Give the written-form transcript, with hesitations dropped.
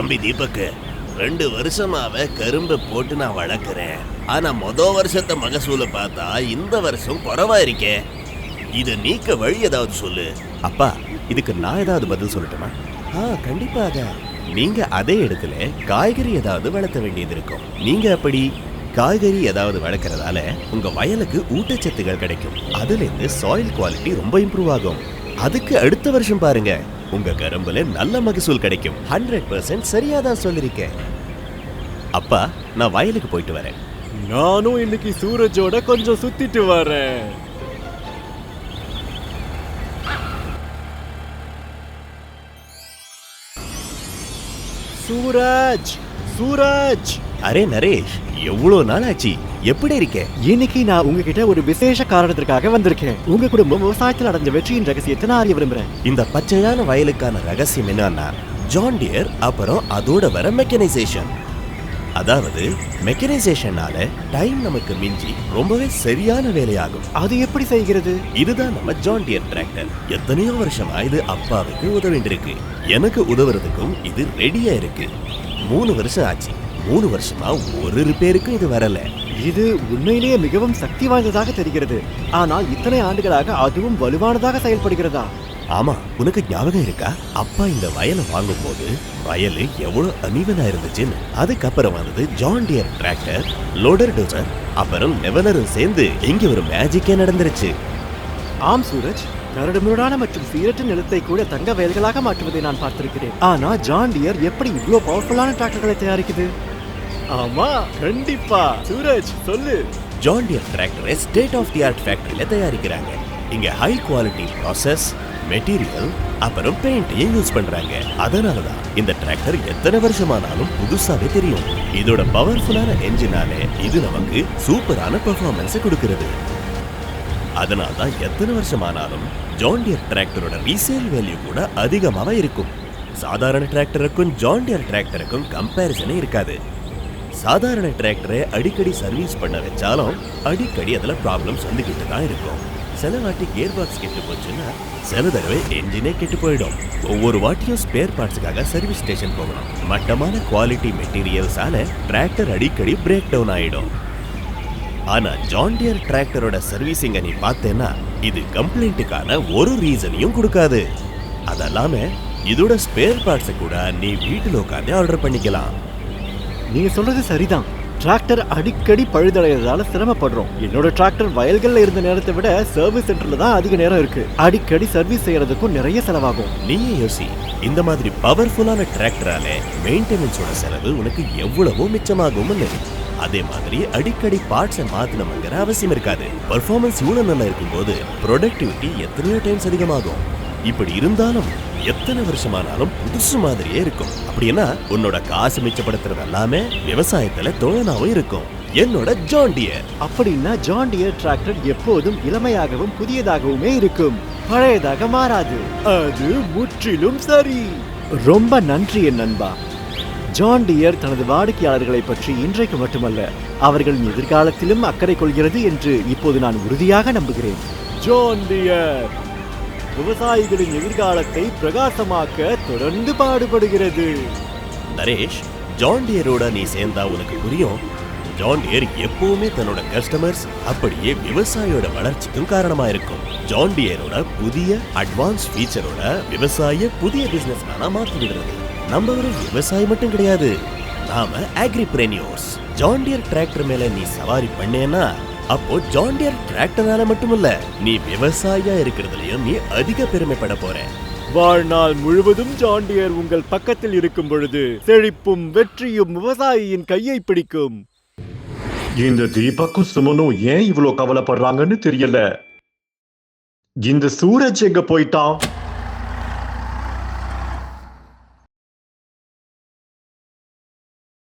தம்பி தீபக், 2 வருஷமாவே கரும்பு போட்டு நான் வளர்க்குறேன். ஆனா வருஷத்தை மகசூல பார்த்தா இந்த வருஷம் குறைவா இருக்கே. இதை நீக்க வழி ஏதாவது சொல்லு. அப்பா, இதுக்கு நான் ஏதாவது பதில் சொல்லட்டுமா? கண்டிப்பாக. நீங்க அதே இடத்துல காய்கறி ஏதாவது வளர்த்த வேண்டியது இருக்கும். நீங்க அப்படி காய்கறி ஏதாவது வளர்க்கறதால உங்க வயலுக்கு ஊட்டச்சத்துகள் கிடைக்கும். அதுல இருந்து சாயில் குவாலிட்டி ரொம்ப இம்ப்ரூவ் ஆகும். அதுக்கு அடுத்த வருஷம் பாருங்க, உங்க கரும்புல நல்ல மகசூல் கிடைக்கும். 100% சரியாதான் சொல்லிருக்கேன். அப்பா, நான் வயலுக்கு போயிட்டு வரேன். நானும் இன்னைக்கு சூரஜோட கொஞ்சம் சுத்திட்டு வரேன். சூரஜ், சூரஜ்! அரே நரேஷ், எவ்வளவு நாள் ஆச்சு? எப்படி இருக்க? இன்னைக்கு நான் உங்ககிட்ட ஒரு விசேஷ காரணத்திற்காக வந்திருக்கேன். உங்க குடும்பம் விவசாயத்தில் அடைஞ்ச வெற்றியின் ரகசியத்தை நான் அறிய விரும்புறேன். இந்த பச்சையான வயலுக்கான ரகசியம் என்னன்னா ஜான் டியர், அப்புறம் அதோட வர மெக்கனைசேஷன். அதாவது மெக்கனைசேஷனால டைம் நமக்கு மிஞ்சி ரொம்பவே சரியான வேலையாகும். அது எப்படி செய்கிறது? இதுதான் நம்ம ஜான் டியர் டிராக்டர். எத்தனையோ வருஷமா இது அப்பாவுக்கு உதவிண்டிருக்கு. எனக்கு உதவுறதுக்கும் இது ரெடியா இருக்கு. 3 வருஷம் ஆச்சு. 3 வருஷமா ஒரு ரிப்பேருக்கும் இது வரல. இது உண்மையிலேயே மிகவும் சக்தி வாய்ந்ததாக தெரிகிறது. ஆனால் இத்தனை ஆண்டுகளாக அதுவும் வலுவானதாக செயல்படுகிறதா? ஆமா, உனக்கு ஞாபகம் இருக்கா? அப்பா இந்த வயலை வாங்கும் போது வயல் எவ்வளவு அனிவனா இருந்துச்சுன்னு. அதுக்கப்புறம் வந்தது John dear tractor, loader, dozer, அப்புறம் லெவலரும் சேர்ந்து இங்க ஒரு மேஜிக்கே நடந்துருச்சு. ஆம் சூரஜ், கரடுமுரடான மற்றும் சீரற்ற நிலத்தை கூட தங்க வயல்களாக மாற்றுவதை நான் பார்த்திருக்கிறேன். ஆனா ஜான் டியர் எப்படி இவ்வளவு பவர்ஃபுல்லான டிராக்டர்களை தயாரிக்குது? ஆமா, கண்டிப்பா. சூரஜ், சொல்லு. ஜான் டியர் டிராக்டரை ஸ்டேட் ஆஃப் தி ஆர்ட் ஃபேக்டரியில தயாரிக்கிறாங்க. இங்க ஹை குவாலிட்டி ப்ராசஸ், மெட்டீரியல், அப்புறம் பெயிண்டையும் யூஸ் பண்றாங்க. அதனாலதான் இந்த டிராக்டர் எத்தனை வருஷமானாலும் புதுசாவே தெரியும். இதோட பவர்ஃபுல்லான என்ஜினால இது நமக்கு சூப்பரான பெர்ஃபார்மன்ஸ் கொடுக்கிறது. அதனால்தான் எத்தனை வருஷமானாலும் ஜான் டியர் டிராக்டரோட ரீசேல் வேல்யூ கூட அதிகமாவே இருக்கும். சாதாரண டிராக்டருக்கும் ஜான் டியர் டிராக்டருக்கும் கம்பேரிசனே இருக்காது. சாதாரண டிராக்டரை அடிக்கடி சர்வீஸ் பண்ண வச்சாலும் அடிக்கடி அதுல ப்ராப்ளம்ஸ் வந்துகிட்டு தான் இருக்கும். சில வாட்டி கியர் பாக்ஸ் கெட்டு போச்சுன்னா சில தடவை என்ஜினே கெட்டு போயிடும். ஒவ்வொரு வாட்டியும் ஸ்பேர் பார்ட்ஸுக்காக சர்வீஸ் ஸ்டேஷன் போகணும். மட்டமான குவாலிட்டி மெட்டீரியல்ஸால டிராக்டர் அடிக்கடி பிரேக் டவுன் ஆயிடும். ஆனா ஜான் டியர் டிராக்டரோட சர்வீசிங்க நீ பார்த்தேன்னா இது கம்ப்ளைண்ட்டுக்கான ஒரு ரீசனையும் கொடுக்காது. அதெல்லாம இதோட ஸ்பேர் பார்ட்ஸை கூட நீ வீட்டில் உட்காந்து ஆர்டர் பண்ணிக்கலாம். நீங்க சொல்றது சரிதான். டிராக்டர் அடிக்கடி பழுதடைறதால சிரமப்படுறோம். என்னோட டிராக்டர் வயல்கள்ல இருந்த நேரத்தை விட சர்வீஸ் சென்டர்ல தான் அதிக நேரம் இருக்கு. அடிக்கடி சர்வீஸ் செய்யறதுக்கும் நிறைய செலவாகும். நீயே யோசி, இந்த மாதிரி பவர்ஃபுல்லான டிராக்டரால மெயின்டெனன்ஸோட செலவு உனக்கு எவ்வளவோ மிச்சமாகும். அதே மாதிரி அடிக்கடி பார்ட்ஸை மாத்தணுங்கிற அவசியம் இருக்காது. பர்ஃபார்மன்ஸ் இவ்வளவு நல்லா இருக்கும்போது ப்ரொடக்டிவிட்டி எத்தனையோ டைம்ஸ் அதிகமாகும். இப்படி இருந்தாலும் எத்தனை வருஷமானாலும் புதுசு மாதிரியே இருக்கும். அப்படின்னா உன்னோட காசு மிச்சப்படுத்துறது எல்லாமே விவசாயத்துல தோழனாவும் இருக்கும். என்னோட ஜான் டியர். அப்படின்னா ஜான் டியர் டிராக்டர் எப்போதும் இளமையாகவும் புதியதாகவுமே இருக்கும், பழையதாக மாறாது. அது முற்றிலும் சரி. ரொம்ப நன்றி என் நண்பா. ஜான் டியர் தனது வாடிக்கையாளர்களை பற்றி இன்றைக்கு மட்டுமல்ல, அவர்களின் எதிர்காலத்திலும் அக்கறை கொள்கிறது என்று இப்போது நான் உறுதியாக நம்புகிறேன். ஜான் டியர் விவசாயிகளின் எதிர்காலத்தை பிரகாசமாக்க தொடர்ந்து பாடுபடுகிறது. நரேஷ், ஜான் டியரோட நீ சேர்ந்தா உனக்கு புரியும். ஜான் டியர் எப்பவுமே தன்னோட கஸ்டமர்ஸ் அப்படியே விவசாயியோட வளர்ச்சிக்கும் காரணமா இருக்கும். ஜான் டியரோட புதிய அட்வான்ஸ் ஃபீச்சரோட விவசாய புதிய பிசினஸ் மாற்றி விடுறது. நம்ம ஒரு விவசாயி மட்டும் கிடையாது, நாம அக்ரிபிரனியர்ஸ். ஜான் டியர் டிராக்டர் மேல நீ சவாரி பண்ணேன்னா அப்போ ஜான் டியர் டிராக்டரால மட்டுமல்ல, நீ விவசாயியா இருக்கிறதுலயும் நீ அதிக பெருமைப்பட போற. வாழ்நாள் முழுவதும் ஜான் டியர் உங்கள் பக்கத்தில் இருக்கும் பொழுது செழிப்பும் வெற்றியும் விவசாயியின் கையை பிடிக்கும். இந்த தீபக்கும் சுமனும் ஏன் இவ்வளவு கவலைப்படுறாங்கன்னு தெரியல. இந்த சூரஜ் எங்க போயிட்டான்?